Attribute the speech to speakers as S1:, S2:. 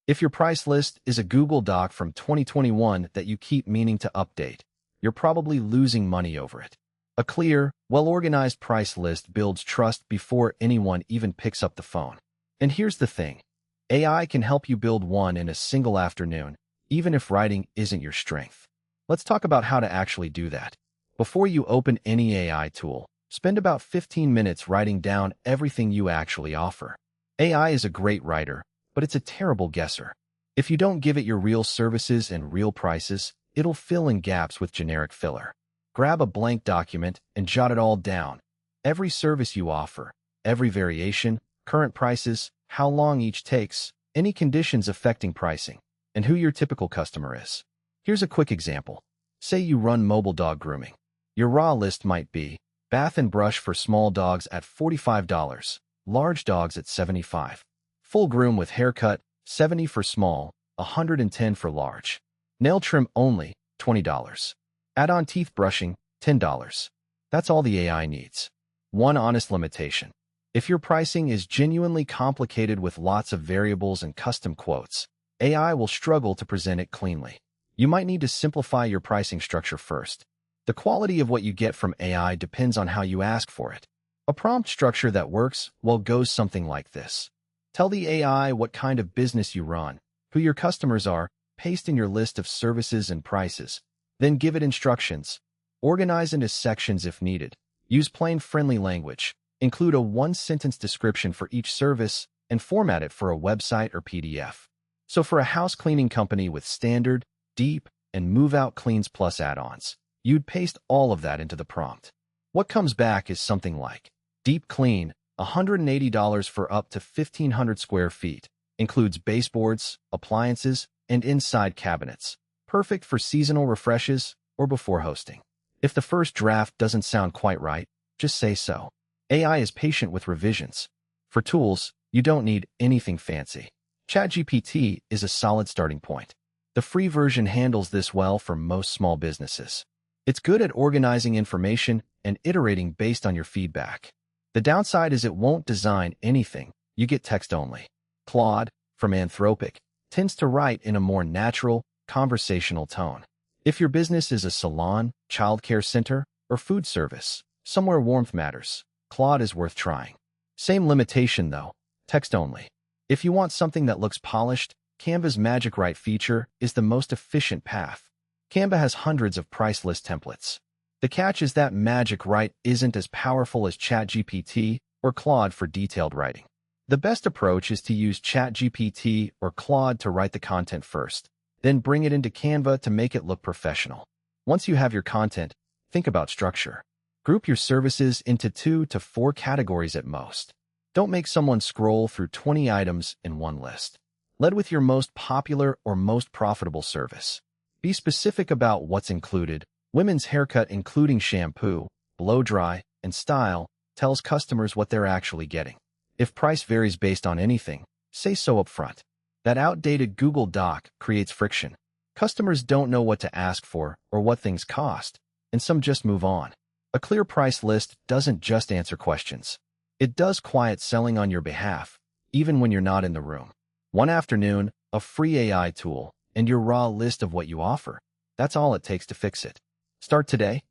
S1: If your price list is a Google Doc from 2021 that you keep meaning to update, you're probably losing money over it. A clear, well-organized price list builds trust before anyone even picks up the phone. And here's the thing. AI can help you build one in a single afternoon, even if writing isn't your strength. Let's talk about how to actually do that. Before you open any AI tool, spend about 15 minutes writing down everything you actually offer. AI is a great writer, but it's a terrible guesser. If you don't give it your real services and real prices, it'll fill in gaps with generic filler. Grab a blank document and jot it all down. Every service you offer, every variation, current prices, how long each takes, any conditions affecting pricing, and who your typical customer is. Here's a quick example. Say you run mobile dog grooming. Your raw list might be bath and brush for small dogs at $45, large dogs at $75. Full groom with haircut, $70 for small, $110 for large. Nail trim only, $20. Add-on teeth brushing, $10. That's all the AI needs. One honest limitation. If your pricing is genuinely complicated with lots of variables and custom quotes, AI will struggle to present it cleanly. You might need to simplify your pricing structure first. The quality of what you get from AI depends on how you ask for it. A prompt structure that works well goes something like this. Tell the AI what kind of business you run, who your customers are, paste in your list of services and prices. Then give it instructions. Organize into sections if needed. Use plain, friendly language. Include a one-sentence description for each service and format it for a website or PDF. So for a house cleaning company with standard, deep, and move-out cleans plus add-ons, you'd paste all of that into the prompt. What comes back is something like, deep clean, $180 for up to 1,500 square feet, includes baseboards, appliances, and inside cabinets. Perfect for seasonal refreshes or before hosting. If the first draft doesn't sound quite right, just say so. AI is patient with revisions. For tools, you don't need anything fancy. ChatGPT is a solid starting point. The free version handles this well for most small businesses. It's good at organizing information and iterating based on your feedback. The downside is it won't design anything. You get text only. Claude, from Anthropic, tends to write in a more natural, conversational tone. If your business is a salon, childcare center, or food service, somewhere warmth matters, Claude is worth trying. Same limitation though, text only. If you want something that looks polished, Canva's Magic Write feature is the most efficient path. Canva has hundreds of price list templates. The catch is that Magic Write isn't as powerful as ChatGPT or Claude for detailed writing. The best approach is to use ChatGPT or Claude to write the content first, then bring it into Canva to make it look professional. Once you have your content, think about structure. Group your services into 2 to 4 categories at most. Don't make someone scroll through 20 items in one list. Lead with your most popular or most profitable service. Be specific about what's included. Women's haircut including shampoo, blow-dry, and style tells customers what they're actually getting. If price varies based on anything, say so upfront. That outdated Google Doc creates friction. Customers don't know what to ask for or what things cost, and some just move on. A clear price list doesn't just answer questions. It does quiet selling on your behalf, even when you're not in the room. One afternoon, a free AI tool, and your raw list of what you offer. That's all it takes to fix it. Start today.